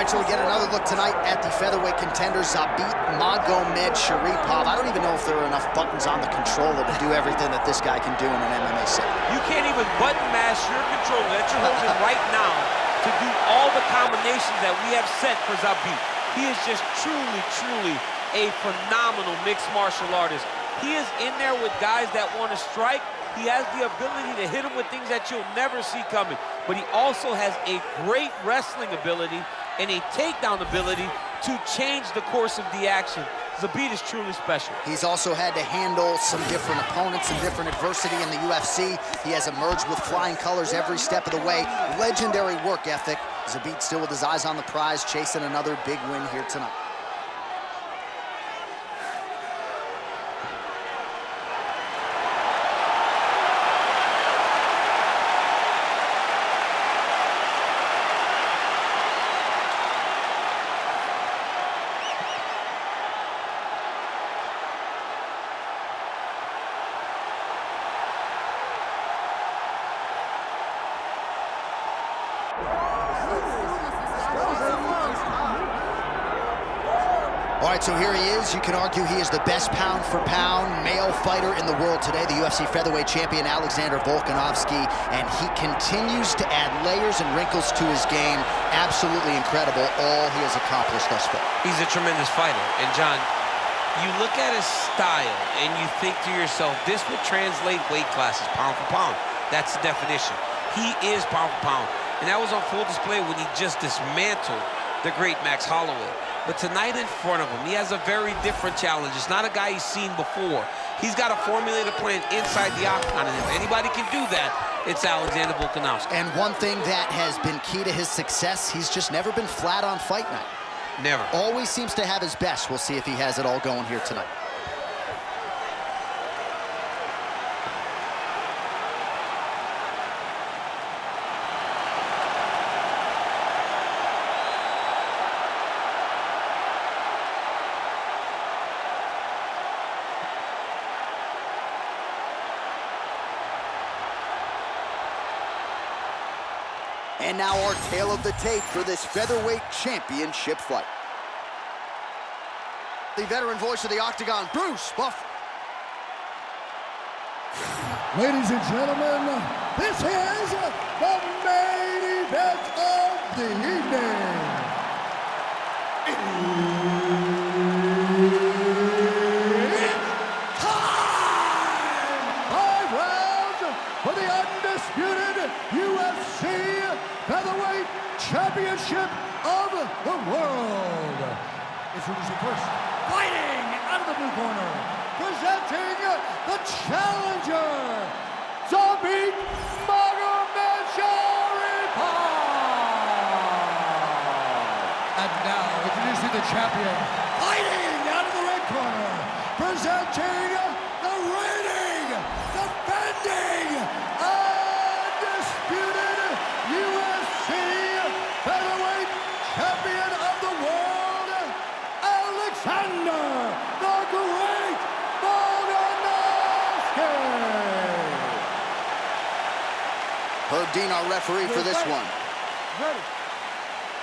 right, so we get another look tonight at the featherweight contender, Zabit Magomedsharipov. I don't even know if there are enough buttons on the controller to do everything that this guy can do in an MMA set. You can't even button mash your controller that you're holding right now to do all the combinations that we have set for Zabit. He is just truly a phenomenal mixed martial artist. He is in there with guys that want to strike. He has the ability to hit him with things that you'll never see coming. But he also has a great wrestling ability and a takedown ability to change the course of the action. Zabit is truly special. He's also had to handle some different opponents and different adversity in the UFC. He has emerged with flying colors every step of the way. Legendary work ethic. Zabit still with his eyes on the prize, chasing another big win here tonight. All right, so here he is. You can argue he is the best pound-for-pound male fighter in the world today, the UFC featherweight champion, Alexander Volkanovski, and he continues to add layers and wrinkles to his game. Absolutely incredible, all he has accomplished thus far. He's a tremendous fighter, and John, you look at his style and you think to yourself, this would translate weight classes, pound for pound. That's the definition. He is pound for pound, and that was on full display when he just dismantled the great Max Holloway. But tonight in front of him, he has a very different challenge. It's not a guy he's seen before. He's got a formulated plan inside the octagon, and if anybody can do that, it's Alexander Volkanovski. And one thing that has been key to his success, he's just never been flat on fight night. Never. Always seems to have his best. We'll see if he has it all going here tonight. And now our tale of the tape for this featherweight championship fight. The veteran voice of the octagon, Bruce Buff. Ladies and gentlemen, this is the main event of the evening. It's time! 5 rounds for the undisputed UFC featherweight championship of the world. Introducing first, fighting out of the blue corner, presenting the challenger, Zabit Magomedsharipov. And now, introducing the champion, fighting out of the red corner, presenting the reigning, defending, undisputed UFC featherweight champion of the world, Alexander the Great Volkanovski. Herb Dean, our referee for this one. Ready.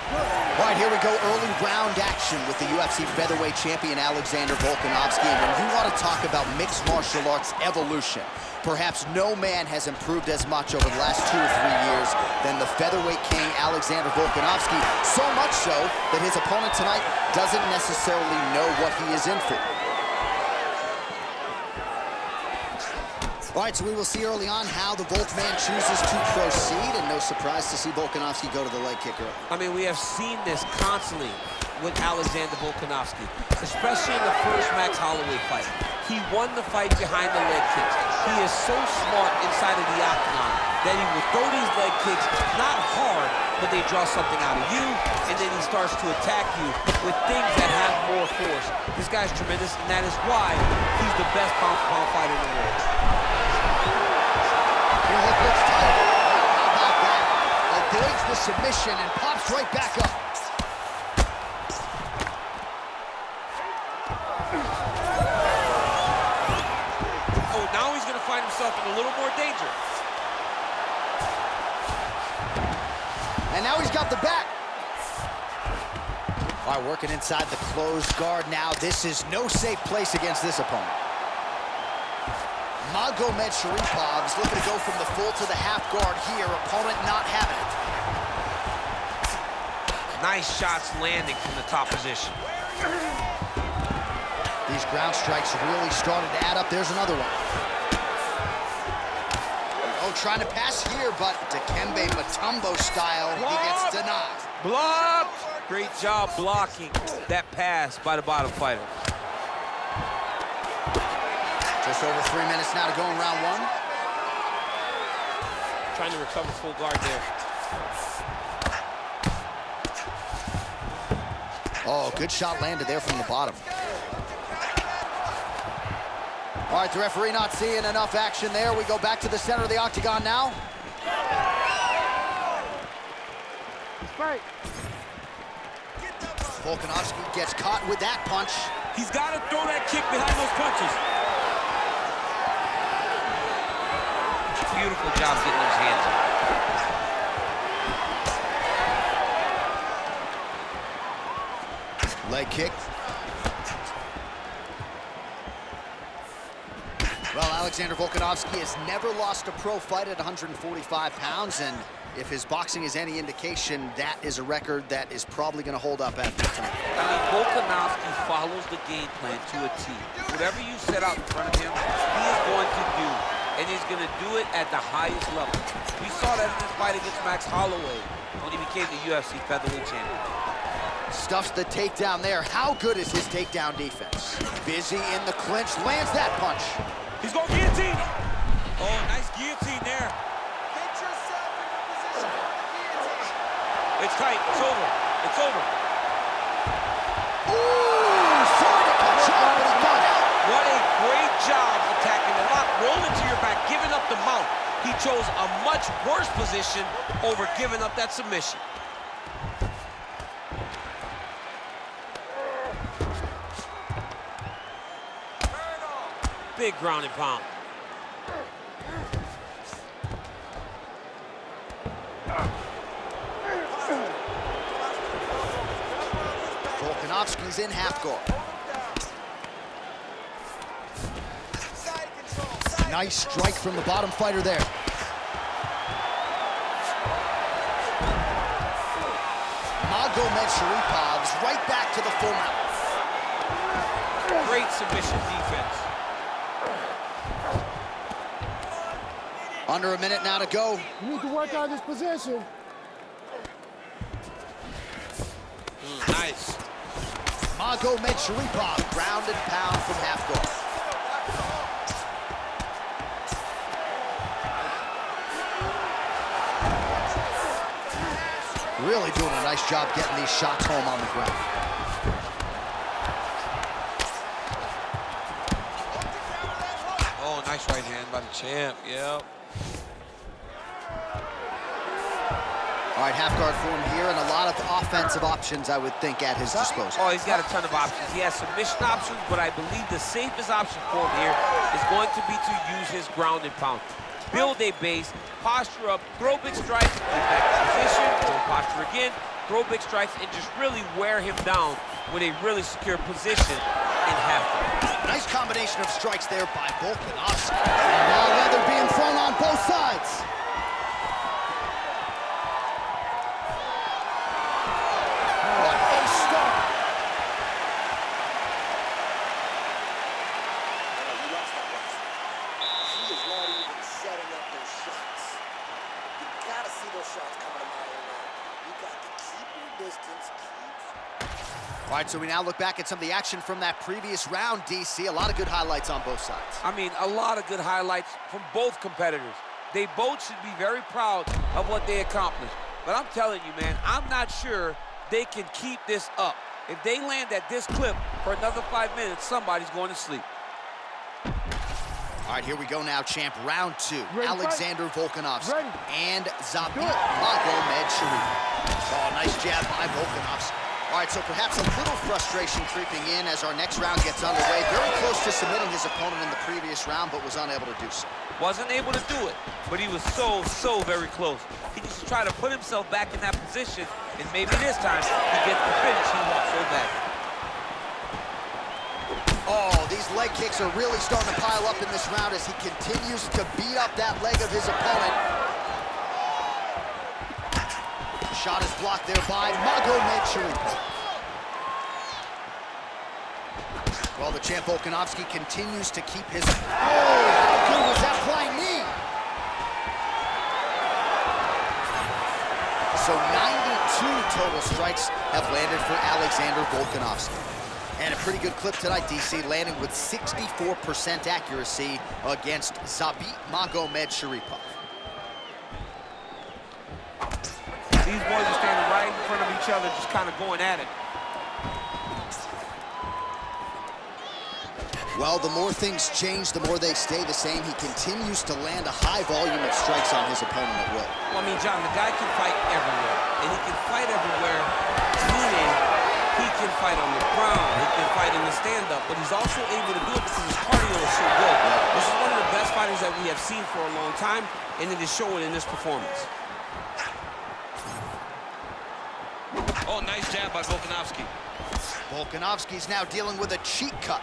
All right, here we go, early round action with the UFC featherweight champion Alexander Volkanovski. And when you want to talk about mixed martial arts evolution, perhaps no man has improved as much over the last 2 or 3 years than the featherweight king Alexander Volkanovski. So much so that his opponent tonight doesn't necessarily know what he is in for. All right, so we will see early on how the Volkman chooses to proceed, and no surprise to see Volkanovski go to the leg kicker. I mean, we have seen this constantly with Alexander Volkanovski, especially in the first Max Holloway fight. He won the fight behind the leg kicks. He is so smart inside of the octagon that he will throw these leg kicks, not hard, but they draw something out of you, and then he starts to attack you with things that have more force. This guy's tremendous, and that is why he's the best pound-for-pound fighter in the world. Here he looks tight. How about that? Avoids the submission and pops right back up. Oh, now he's going to find himself in a little more danger. And now he's got the back. All right, working inside the closed guard now. This is no safe place against this opponent. Magomedsharipov is looking to go from the full to the half guard here. Opponent not having it. Nice shots landing from the top position. These ground strikes really started to add up. There's another one. Oh, trying to pass here, but Dikembe Mutombo style, he gets denied. Blocked! Great job blocking that pass by the bottom fighter. Just over 3 minutes now to go in round one. Trying to recover full guard there. Oh, good shot landed there from the bottom. All right, the referee not seeing enough action there. We go back to the center of the octagon now. Right. Volkanovski gets caught with that punch. He's got to throw that kick behind those punches. Beautiful job getting those hands up. Leg kick. Well, Alexander Volkanovski has never lost a pro fight at 145 pounds, and if his boxing is any indication, that is a record that is probably going to hold up after tonight. I mean, Volkanovski follows the game plan to a T. Whatever you set out in front of him, he is going to do, and he's going to do it at the highest level. We saw that in his fight against Max Holloway when he became the UFC featherweight champion. Stuffs the takedown there. How good is his takedown defense? Busy in the clinch, lands that punch. He's going guillotine. Oh, nice guillotine there. Get yourself in the position of the guillotine. It's tight. It's over. It's over. Ooh, sorry to cut you off, but he got out. What a great job attacking the lock, rolling to your back, giving up the mount. He chose a much worse position over giving up that submission. Big ground and pound. Volkanovski's in half guard. Nice strike from the bottom fighter there. Magomedsharipov right back to the full mount. Great submission defense. Under a minute now to go. You need to work on this position. Nice. Magomedsharipov, ground and pound from half guard. Really doing a nice job getting these shots home on the ground. Oh, nice right hand by the champ. Yep. All right, half guard form here, and a lot of offensive options, I would think, at his disposal. Oh, he's got a ton of options. He has submission options, but I believe the safest option for him here is going to be to use his ground and pound. Build a base, posture up, throw big strikes, get back to position, throw posture again, throw big strikes, and just really wear him down with a really secure position in half guard. Nice combination of strikes there by Volkanovski. And now leather being thrown on both sides. All right, so we now look back at some of the action from that previous round, DC. A lot of good highlights on both sides. I mean, a lot of good highlights from both competitors. They both should be very proud of what they accomplished. But I'm telling you, man, I'm not sure they can keep this up. If they land at this clip for another 5 minutes, somebody's going to sleep. All right, here we go now, champ. Round two. Ready, Alexander Volkanovski Ready. and Zabit Magomedsharipov. Oh, nice jab by Volkanovski. All right, so perhaps a little frustration creeping in as our next round gets underway. Very close to submitting his opponent in the previous round, but was unable to do so. Wasn't able to do it, but he was so very close. He needs to try to put himself back in that position And maybe this time he gets the finish he wants so bad. Oh, these leg kicks are really starting to pile up in this round as he continues to beat up that leg of his opponent. Shot is blocked there by Magomedsharipov. Well, the champ Volkanovski continues to keep his... Oh, how good was that flying knee? So 92 total strikes have landed for Alexander Volkanovski. And a pretty good clip tonight, DC, landing with 64% accuracy against Zabit Magomedsharipov. These boys are standing right in front of each other, just kind of going at it. Well, the more things change, the more they stay the same. He continues to land a high volume of strikes on his opponent at will. Well, I mean, John, the guy can fight everywhere. And he can fight everywhere, meaning he can fight on the ground, he can fight in the stand-up, but he's also able to do it because his cardio is so good. This is one of the best fighters that we have seen for a long time, and it is showing in this performance. Oh, nice jab by Volkanovski. Volkanovski's now dealing with a cheek cut.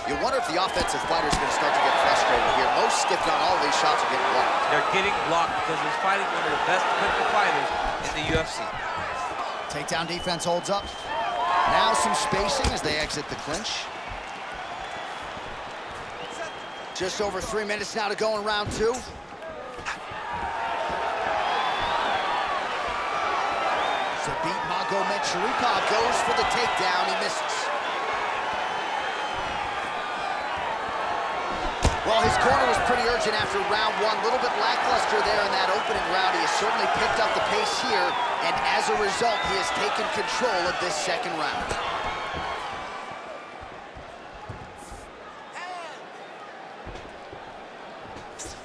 You wonder if the offensive fighter's going to start to get frustrated here. Most stiffed on all these shots are getting blocked. They're getting blocked because he's fighting one of the best defensive fighters in the UFC. Takedown defense holds up. Now some spacing as they exit the clinch. Just over 3 minutes now to go in round two. Zabit Magomedsharipov goes for the takedown. He misses. Well, his corner was pretty urgent after round one. A little bit lackluster there in that opening round. He has certainly picked up the pace here, and as a result, he has taken control of this second round.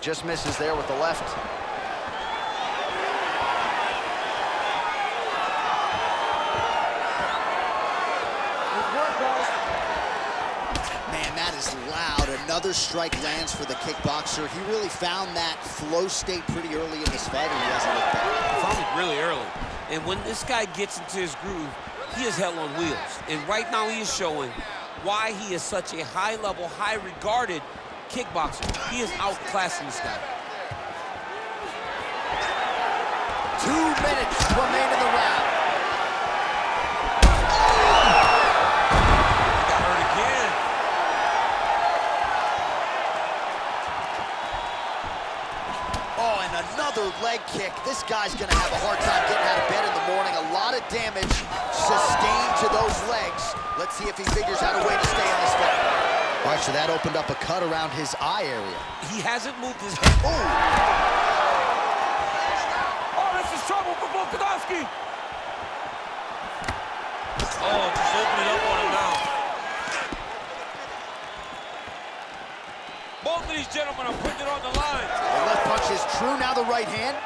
Just misses there with the left. Man, that is loud. Another strike lands for the kickboxer. He really found that flow state pretty early in this fight, and he hasn't looked back. He found it really early. And when this guy gets into his groove, he is hell on wheels. And right now he is showing why he is such a high-level, high-regarded kickboxer. He is outclassing this guy. 2 minutes remain in the round. Got hurt again. Oh, and another leg kick. This guy's gonna have a hard time getting out of bed in the morning. A lot of damage sustained to those legs. Let's see if he figures out a way to stay in this fight. All right, so that opened up a cut around his eye area. He hasn't moved his head. Oh! Trouble for Volkanovski. Oh, just open it up on him now. Both of these gentlemen are putting it on the line. The left punch is true, now the right hand.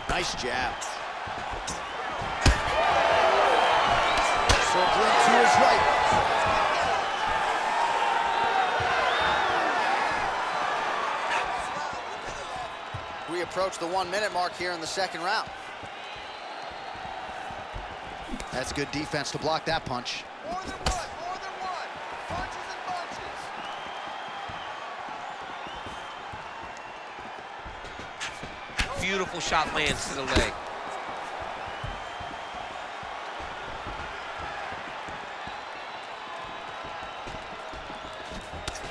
Nice jab. Circling to his right. We approach the 1 minute mark here in the second round. That's good defense to block that punch. More than one, more than one. Punches and punches. Beautiful shot lands to the leg.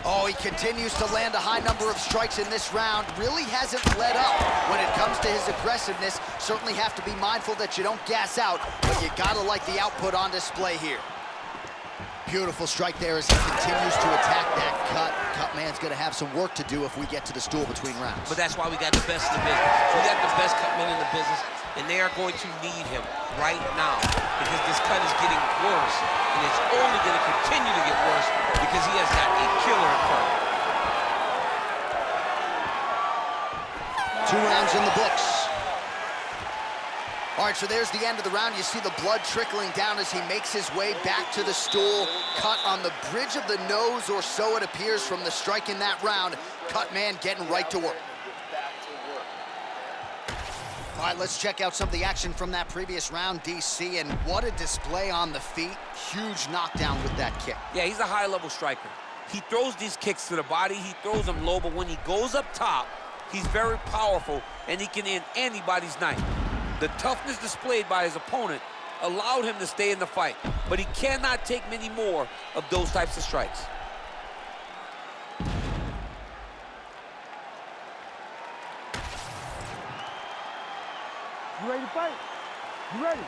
Oh, he continues to land a high number of strikes in this round. Really hasn't let up when it comes to his aggressiveness. Certainly have to be mindful that you don't gas out, but you gotta like the output on display here. Beautiful strike there as he continues to attack that cut. Cut man's gonna have some work to do if we get to the stool between rounds. But that's why we got the best in the business. We got the best cut men in the business, and they are going to need him right now because this cut is getting worse, and it's only going to continue to get worse because he has got a killer in front. 2 rounds in the books. All right, so there's the end of the round. You see the blood trickling down as he makes his way back to the stool. Cut on the bridge of the nose, or so it appears from the strike in that round. Cut man getting right to work. All right, let's check out some of the action from that previous round, DC, and what a display on the feet. Huge knockdown with that kick. Yeah, he's a high-level striker. He throws these kicks to the body, he throws them low, but when he goes up top, he's very powerful, and he can end anybody's night. The toughness displayed by his opponent allowed him to stay in the fight, but he cannot take many more of those types of strikes. You ready to fight? You ready?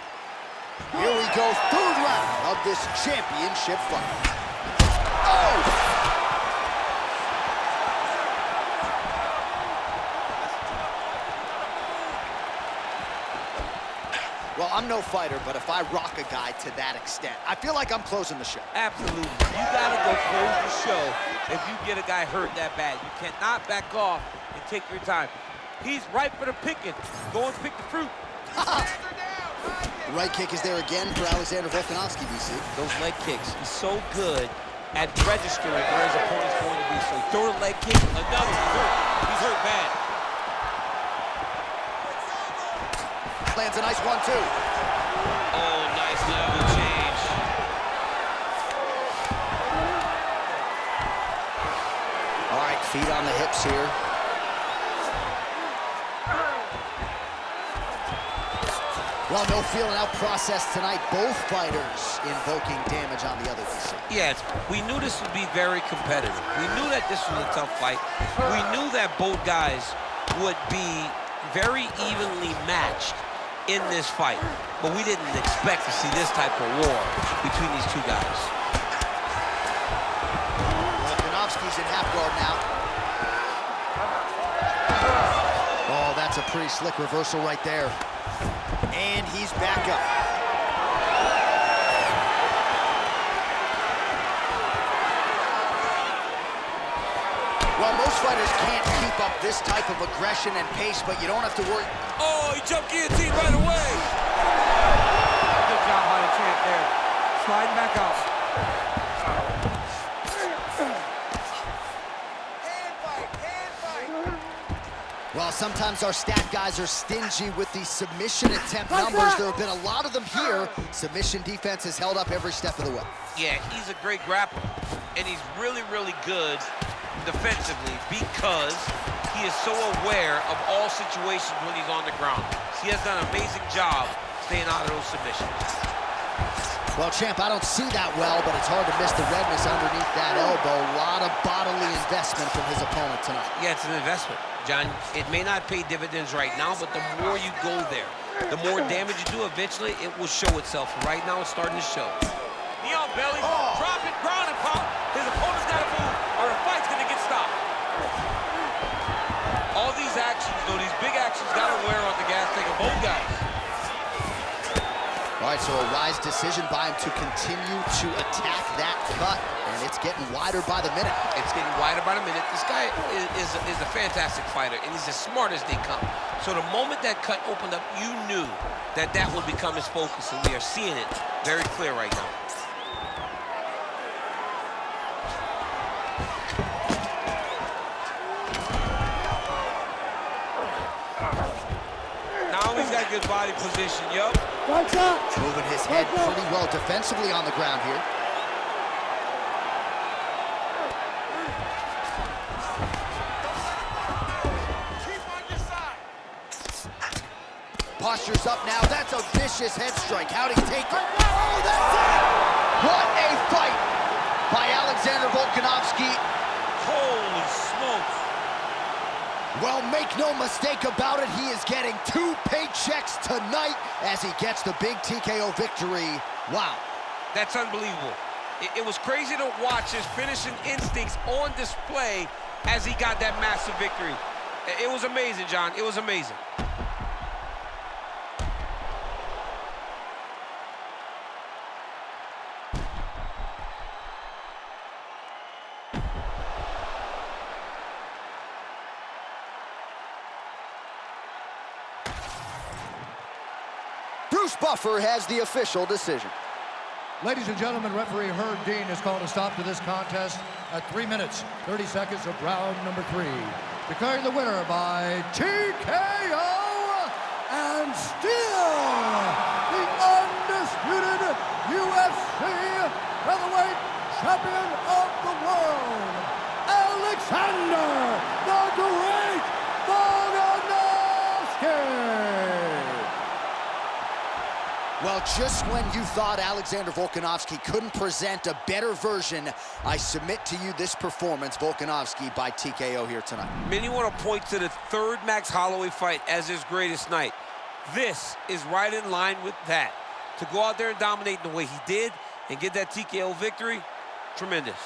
Here we go, third round of this championship fight. Oh! Well, I'm no fighter, but if I rock a guy to that extent, I feel like I'm closing the show. Absolutely. You gotta go close the show if you get a guy hurt that bad. You cannot back off and take your time. He's ripe for the picking. Go and pick the fruit. The right kick is there again for Alexander Volkanovski, DC. Those leg kicks, he's so good at registering where his opponent's going to be. So he throw the leg kick, another, he's hurt bad. Lands a nice 1-2. Oh, nice level change. All right, feet on the hips here. Well, no feeling out process tonight. Both fighters invoking damage on the other DC. Yes, we knew this would be very competitive. We knew that this was a tough fight. We knew that both guys would be very evenly matched in this fight, but we didn't expect to see this type of war between these two guys. Volkanovski's in half guard now. Oh, that's a pretty slick reversal right there. And he's back up. Well, most fighters can't keep up this type of aggression and pace, but you don't have to worry. Oh, he jumped guillotine right away. Good job by the champ there. Sliding back out. Hand fight, hand fight. Well, sometimes our stat guys are stingy with the submission attempt numbers. There have been a lot of them here. Submission defense has held up every step of the way. Yeah, he's a great grappler, and he's really, really good defensively because he is so aware of all situations when he's on the ground. He has done an amazing job staying out of those submissions. Well, champ, I don't see that well, but it's hard to miss the redness underneath that elbow. A lot of bodily investment from his opponent tonight. Yeah, it's an investment, John. It may not pay dividends right now, but the more you go there, the more damage you do, eventually it will show itself. Right now, it's starting to show. Knee on belly, drop it, ground and pound. His opponent's got to move, or the fight's going to get stopped. All these actions, though, these big actions, got to wear on the gas tank of both guys. All right, so a wise decision by him to continue to attack that cut, and it's getting wider by the minute. It's getting wider by the minute. This guy is a fantastic fighter, and he's as smart as they come. So the moment that cut opened up, you knew that that would become his focus, and we are seeing it very clear right now. Now he's got good body position, yup. Moving his head pretty well defensively on the ground here. Keep on your side. Postures up now. That's a vicious head strike. How'd he take it? Oh, that's it! What a fight by Alexander Volkanovski. Holy smokes. Well, make no mistake about it, he is getting 2 paychecks tonight as he gets the big TKO victory. Wow. That's unbelievable. It was crazy to watch his finishing instincts on display as he got that massive victory. It was amazing, John. It was amazing. Bruce Buffer has the official decision. Ladies and gentlemen, referee Herb Dean has called a stop to this contest at 3 minutes, 30 seconds of round number 3. Declaring the winner by TKO, and still the undisputed UFC featherweight champion of the world, Alexander the Great Volkanovski. Well, just when you thought Alexander Volkanovski couldn't present a better version, I submit to you this performance, Volkanovski by TKO here tonight. Many want to point to the third Max Holloway fight as his greatest night. This is right in line with that. To go out there and dominate the way he did and get that TKO victory, tremendous.